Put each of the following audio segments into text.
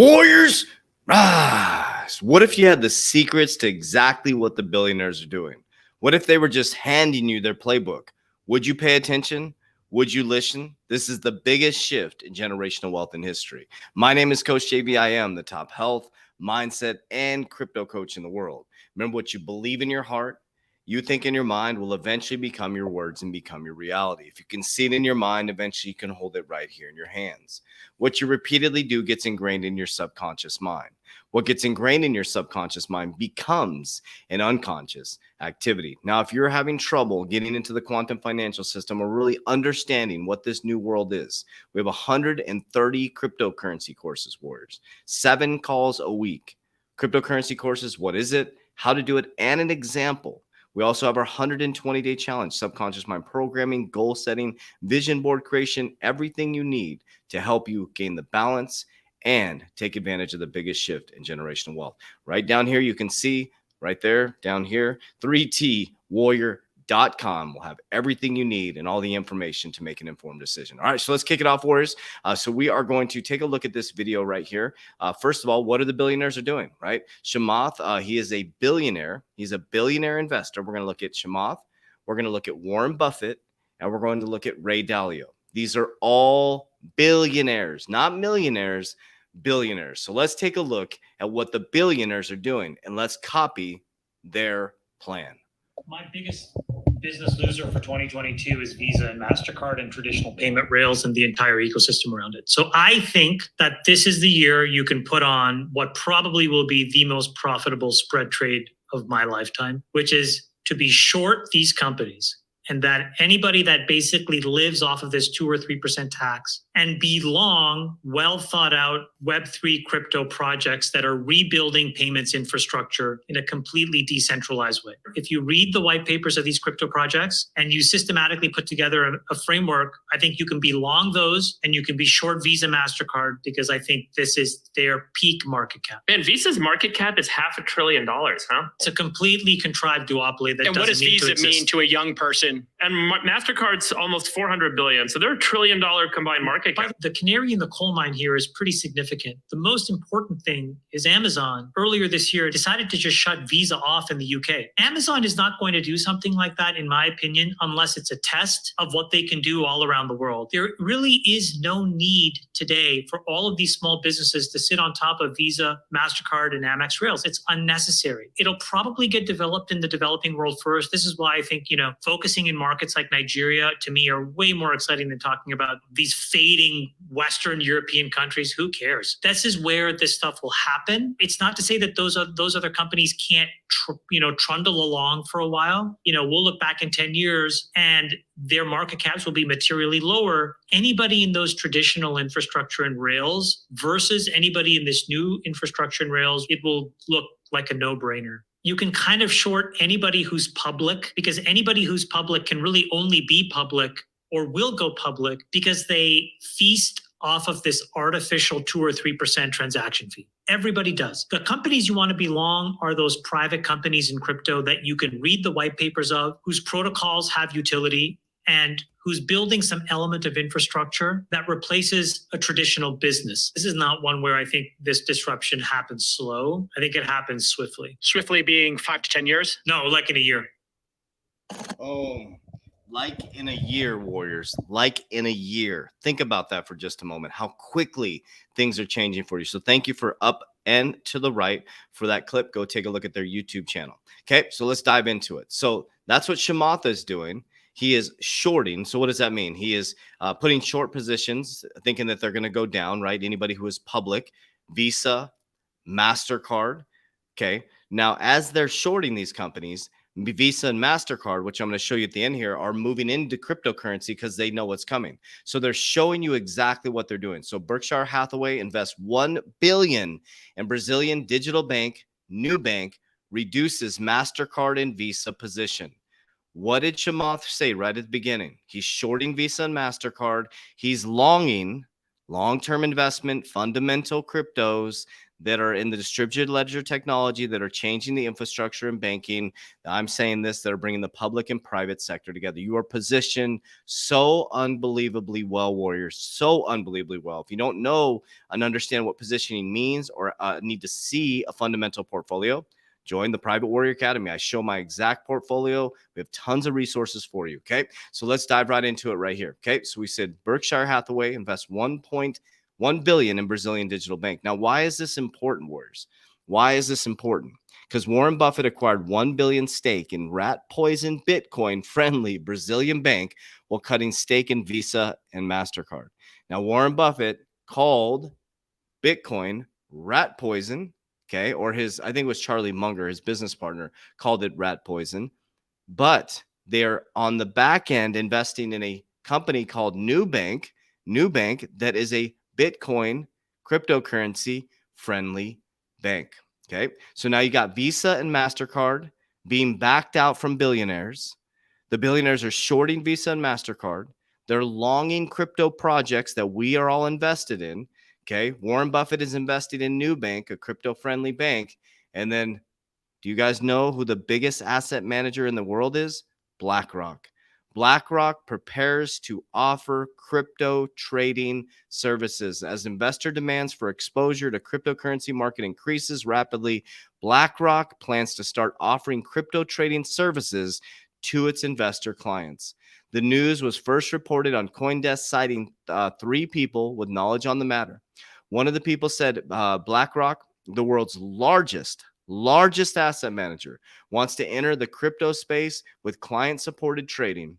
Warriors, rise. What if you had the secrets to exactly what the billionaires are doing? What if they were just handing you their playbook? Would you pay attention? Would you listen? This is the biggest shift in generational wealth in history. My name is Coach JB. I am the top health, mindset, and crypto coach in the world. Remember, what you believe in your heart, you think in your mind, will eventually become your words and become your reality. If you can see it in your mind, eventually you can hold it right here in your hands. What you repeatedly do gets ingrained in your subconscious mind. What gets ingrained in your subconscious mind becomes an unconscious activity. Now, if you're having trouble getting into the quantum financial system or really understanding what this new world is, we have 130 cryptocurrency courses, Warriors, 7 calls a week. Cryptocurrency courses, what is it, how to do it, and an example. We also have our 120-day challenge, subconscious mind programming, goal setting, vision board creation, everything you need to help you gain the balance and take advantage of the biggest shift in generational wealth. Right down here, you can see right there, down here, 3twarrior.com will have everything you need and all the information to make an informed decision. All right, so let's kick it off, Warriors. So we are going to take a look at this video right here. First of all, what are the billionaires are doing, right? Chamath, he is a billionaire. He's a billionaire investor. We're going to look at Chamath. We're going to look at Warren Buffett, and we're going to look at Ray Dalio. These are all billionaires, not millionaires, billionaires. So let's take a look at what the billionaires are doing, and let's copy their plan. My biggest business loser for 2022 is Visa and Mastercard and traditional payment rails and the entire ecosystem around it. So I think that this is the year you can put on what probably will be the most profitable spread trade of my lifetime, which is to be short these companies. And that anybody that basically lives off of this 2 or 3% tax and be long, well thought out Web3 crypto projects that are rebuilding payments infrastructure in a completely decentralized way. If you read the white papers of these crypto projects and you systematically put together a framework, I think you can be long those and you can be short Visa, Mastercard, because I think this is their peak market cap. Man, Visa's market cap is $500 billion, huh? It's a completely contrived duopoly that and what does Visa mean to a young person? And Mastercard's almost $400 billion, so they're $1 trillion combined market cap. The canary in the coal mine here is pretty significant. The most important thing is Amazon earlier this year decided to just shut Visa off in the UK. Amazon is not going to do something like that, in my opinion, unless it's a test of what they can do all around the world. There really is no need today for all of these small businesses to sit on top of Visa, Mastercard, and Amex rails. It's unnecessary. It'll probably get developed in the developing world first. This is why I think, focusing in markets like Nigeria, to me, are way more exciting than talking about these fading Western European countries. Who cares? This is where this stuff will happen. It's not to say that those other companies can't, trundle along for a while. We'll look back in 10 years and their market caps will be materially lower. Anybody in those traditional infrastructure and rails versus anybody in this new infrastructure and rails, it will look like a no-brainer. You can kind of short anybody who's public, because anybody who's public can really only be public or will go public because they feast off of this artificial 2 or 3% transaction fee. Everybody does. The companies you want to be long are those private companies in crypto that you can read the white papers of, whose protocols have utility and who's building some element of infrastructure that replaces a traditional business. This is not one where I think this disruption happens slow. I think it happens swiftly. Swiftly being 5 to 10 years? No, like in a year. Oh, like in a year, Warriors, like in a year. Think about that for just a moment, how quickly things are changing for you. So thank you for up and to the right for that clip. Go take a look at their YouTube channel. Okay, so let's dive into it. So that's what Chamath is doing. He is shorting. So what does that mean? He is putting short positions, thinking that they're going to go down, right? Anybody who is public, Visa, Mastercard. Okay, now as they're shorting these companies, Visa and Mastercard, which I'm going to show you at the end here, are moving into cryptocurrency because they know what's coming. So they're showing you exactly what they're doing. So Berkshire Hathaway invests $1 billion in Brazilian digital bank, Nubank, reduces Mastercard and Visa position. What did Chamath say right at the beginning? He's shorting Visa and Mastercard. He's longing long-term investment, fundamental cryptos. that are in the distributed ledger technology, that are changing the infrastructure in banking. I'm saying this, that are bringing the public and private sector together. You are positioned so unbelievably well, Warriors, so unbelievably well. If you don't know and understand what positioning means, or need to see a fundamental portfolio, join the Private Warrior Academy. I show my exact portfolio. We have tons of resources for you. Okay. So let's dive right into it right here. Okay. So we said Berkshire Hathaway invests 1.1 billion in Brazilian digital bank. Now, why is this important, Warriors? Why is this important? Because Warren Buffett acquired 1 billion stake in rat poison Bitcoin friendly Brazilian bank while cutting stake in Visa and Mastercard. Now, Warren Buffett called Bitcoin rat poison. Okay. Or I think it was Charlie Munger, his business partner, called it rat poison. But they're on the back end investing in a company called Nubank that is a Bitcoin cryptocurrency friendly bank. Okay. So now you got Visa and Mastercard being backed out from billionaires. The billionaires are shorting Visa and Mastercard. They're longing crypto projects that we are all invested in. Okay. Warren Buffett is investing in Nubank, a crypto friendly bank. And then, do you guys know who the biggest asset manager in the world is? BlackRock. BlackRock prepares to offer crypto trading services. As investor demands for exposure to cryptocurrency market increases rapidly, BlackRock plans to start offering crypto trading services to its investor clients. The news was first reported on CoinDesk, citing 3 people with knowledge on the matter. One of the people said BlackRock, the world's largest asset manager, wants to enter the crypto space with client-supported trading.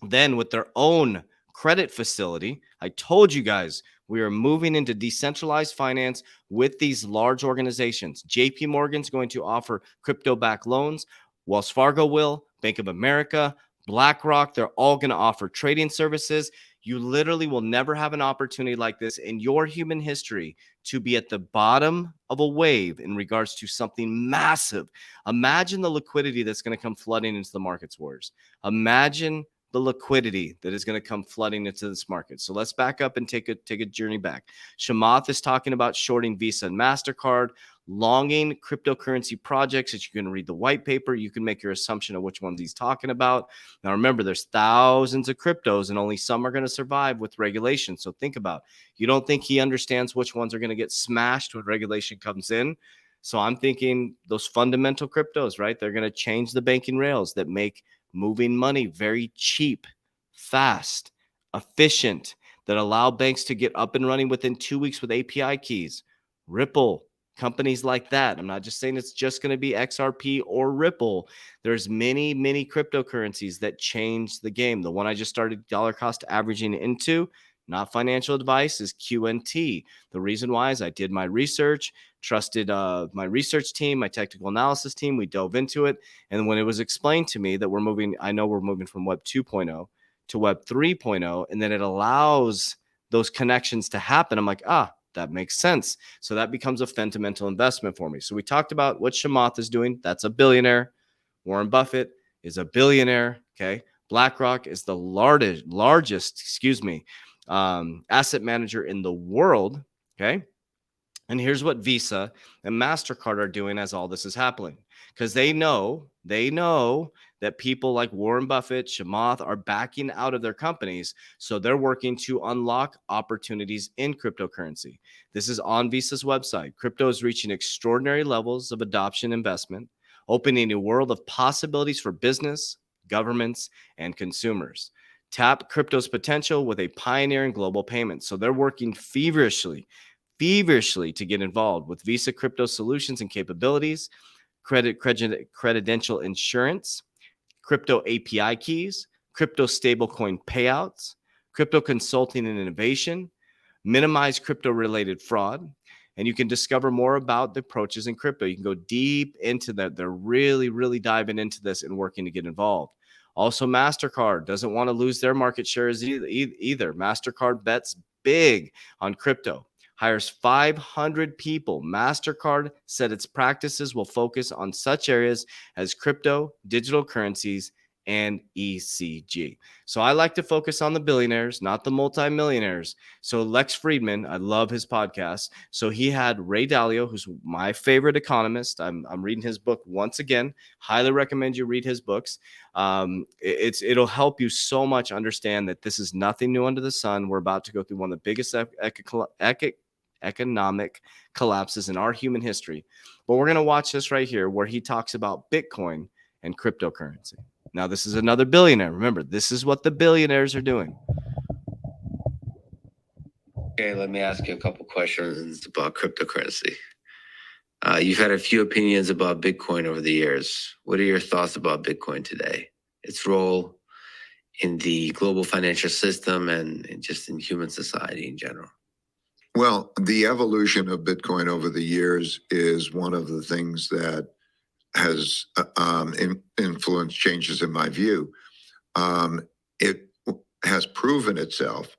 Then with their own credit facility, I told you guys we are moving into decentralized finance with these large organizations. JP Morgan's going to offer crypto-backed loans. Wells Fargo will, Bank of America, BlackRock, they're all going to offer trading services. You literally will never have an opportunity like this in your human history to be at the bottom of a wave in regards to something massive. Imagine the liquidity that's going to come flooding into the markets, Warriors. Imagine the liquidity that is going to come flooding into this market. So let's back up and take a journey back. Chamath is talking about shorting Visa and Mastercard, longing cryptocurrency projects that you can read the white paper. You can make your assumption of which ones he's talking about. Now, remember, there's thousands of cryptos and only some are going to survive with regulation. So think about, you don't think he understands which ones are going to get smashed when regulation comes in. So I'm thinking those fundamental cryptos, right? They're going to change the banking rails that make moving money very cheap, fast, efficient, that allow banks to get up and running within 2 weeks with API keys. Ripple, companies like that. I'm not just saying it's just going to be XRP or Ripple. There's many cryptocurrencies that change the game. The one I just started dollar cost averaging into, not financial advice, is QNT. The reason why is I did my research, trusted my research team, my technical analysis team. We dove into it. And when it was explained to me that we're moving from Web 2.0 to Web 3.0, and then it allows those connections to happen, I'm like, that makes sense. So that becomes a fundamental investment for me. So we talked about what Chamath is doing. That's a billionaire. Warren Buffett is a billionaire. Okay. BlackRock is the largest, asset manager in the world. Okay. And here's what Visa and Mastercard are doing as all this is happening, because they know that people like Warren Buffett, Chamath are backing out of their companies. So they're working to unlock opportunities in cryptocurrency. This is on Visa's website. Crypto is reaching extraordinary levels of adoption investment, opening a world of possibilities for business, governments, and consumers. Tap crypto's potential with a pioneering global payment. So they're working feverishly to get involved with Visa crypto solutions and capabilities, credential insurance, crypto API keys, crypto stablecoin payouts, crypto consulting and innovation, minimize crypto-related fraud. And you can discover more about the approaches in crypto. You can go deep into that. They're really diving into this and working to get involved. Also, Mastercard doesn't want to lose their market shares either. Mastercard bets big on crypto, hires 500 people. Mastercard said its practices will focus on such areas as crypto, digital currencies, and ECG. So I like to focus on the billionaires, not the multimillionaires. So Lex Friedman, I love his podcast. So he had Ray Dalio, who's my favorite economist. I'm reading his book once again. Highly recommend you read his books. It'll help you so much understand that this is nothing new under the sun. We're about to go through one of the biggest economic collapses in our human history. But we're going to watch this right here where he talks about Bitcoin and cryptocurrency. Now, this is another billionaire. Remember, this is what the billionaires are doing. Okay, let me ask you a couple questions about cryptocurrency. You've had a few opinions about Bitcoin over the years. What are your thoughts about Bitcoin today? Its role in the global financial system and just in human society in general? Well, the evolution of Bitcoin over the years is one of the things that has influenced changes in my view. It has proven itself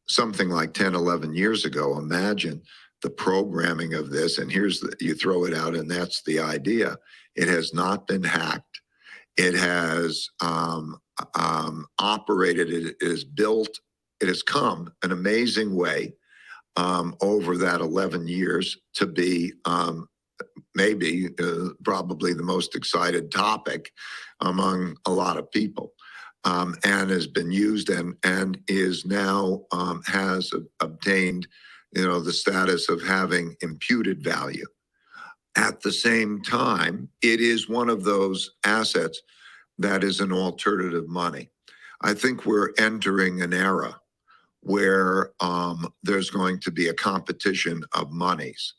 something like 10, 11 years ago. Imagine the programming of this, and you throw it out, and that's the idea. It has not been hacked. It has operated. It is built. It has come an amazing way over that 11 years to be maybe probably the most excited topic among a lot of people, and has been used and is now has obtained, the status of having imputed value. At the same time, it is one of those assets that is an alternative money. I think we're entering an era where there's going to be a competition of monies.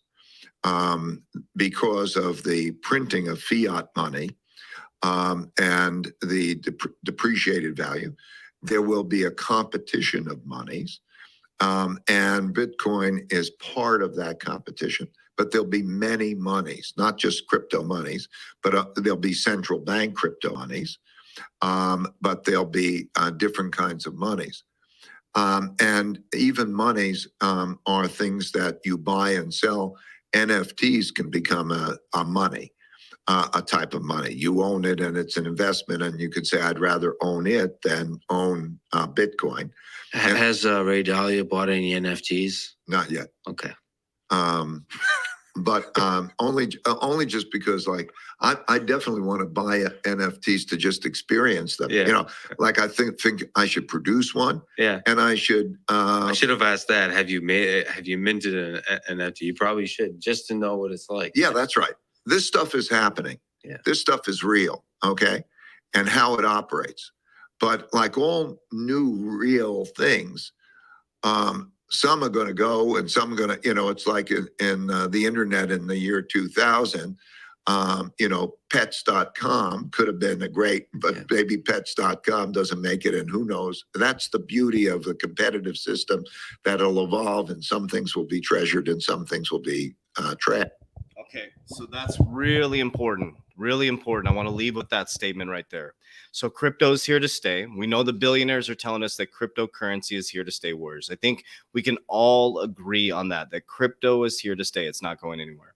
Because of the printing of fiat money and the depreciated value, there will be a competition of monies. And Bitcoin is part of that competition. But there'll be many monies, not just crypto monies, but there'll be central bank crypto monies. But there'll be different kinds of monies. And even monies are things that you buy and sell. NFTs can become a money, a type of money. You own it and it's an investment, and you could say, I'd rather own it than own Bitcoin. Has Ray Dalio bought any NFTs? Not yet. Okay. But only just because, like, I definitely want to buy NFTs to just experience them. Yeah. Like I think I should produce one. Yeah. And I should. I should have asked that. Have you minted an NFT? You probably should, just to know what it's like. Yeah, that's right. This stuff is happening. Yeah. This stuff is real. Okay, and how it operates. But like all new real things, some are going to go and some are going to, it's like in the internet in the year 2000, pets.com could have been a great, but maybe pets.com doesn't make it. And who knows? That's the beauty of the competitive system, that'll evolve, and some things will be treasured and some things will be trapped. Okay, so that's really important. Really important. I want to leave with that statement right there. So crypto is here to stay. We know the billionaires are telling us that cryptocurrency is here to stay. Warriors, I think we can all agree on that crypto is here to stay. It's not going anywhere.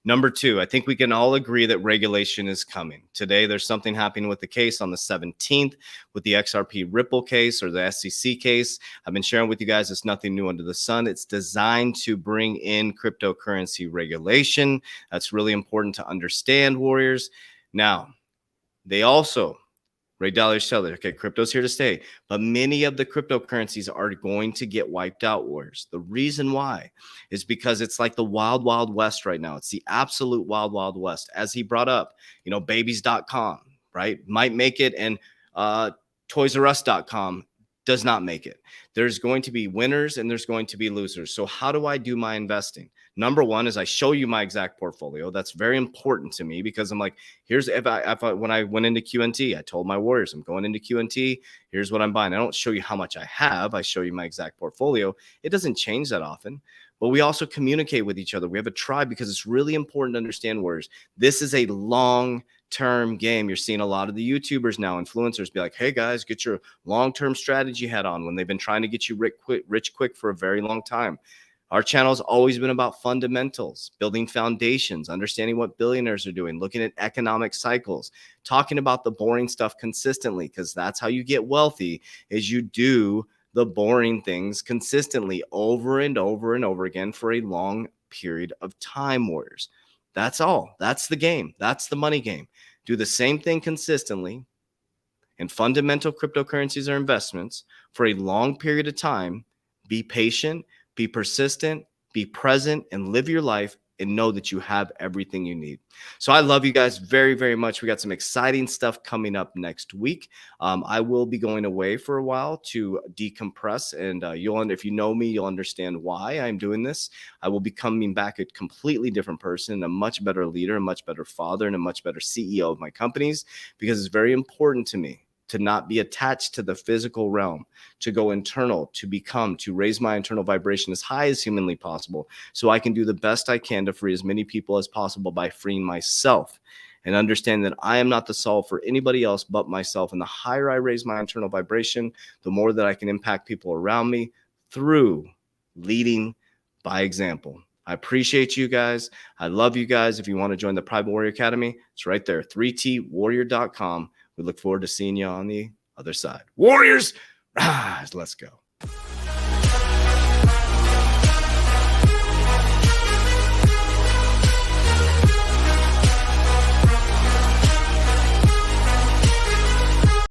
Number two, I think we can all agree that regulation is coming. Today, there's something happening with the case on the 17th with the XRP Ripple case or the SEC case. I've been sharing with you guys, it's nothing new under the sun. It's designed to bring in cryptocurrency regulation. That's really important to understand, Warriors. Now, they also, Ray Dalio said, okay, crypto's here to stay, but many of the cryptocurrencies are going to get wiped out, Warriors. The reason why is because it's like the wild, wild west right now. It's the absolute wild, wild west. As he brought up, babies.com, right, might make it, and toysrus.com does not make it. There's going to be winners and there's going to be losers. So how do I do my investing? Number one is I show you my exact portfolio. That's very important to me because I'm like, here's when I went into QNT, I told my Warriors I'm going into QNT. Here's what I'm buying. I don't show you how much I have. I show you my exact portfolio. It doesn't change that often, but we also communicate with each other. We have a tribe because it's really important to understand, Warriors. This is a long-term game. You're seeing a lot of the YouTubers now, influencers, be like, hey guys, get your long-term strategy hat on when they've been trying to get you rich quick for a very long time. Our channel has always been about fundamentals, building foundations, understanding what billionaires are doing, looking at economic cycles, talking about the boring stuff consistently, because that's how you get wealthy, is you do the boring things consistently over and over and over again for a long period of time, warriors. That's all. That's the game. That's the money game. Do the same thing consistently in fundamental cryptocurrencies or investments for a long period of time. Be patient, be persistent, be present, and live your life and know that you have everything you need. So I love you guys very, very much. We got some exciting stuff coming up next week. I will be going away for a while to decompress, and if you know me, you'll understand why I'm doing this. I will be coming back a completely different person, a much better leader, a much better father, and a much better CEO of my companies, because it's very important to me to not be attached to the physical realm, to go internal, to raise my internal vibration as high as humanly possible, so I can do the best I can to free as many people as possible by freeing myself, and understand that I am not the solve for anybody else but myself. And the higher I raise my internal vibration, the more that I can impact people around me through leading by example. I appreciate you guys. I love you guys. If you want to join the Private Warrior Academy, it's right there, 3twarrior.com. We look forward to seeing you on the other side. Warriors, rise, let's go.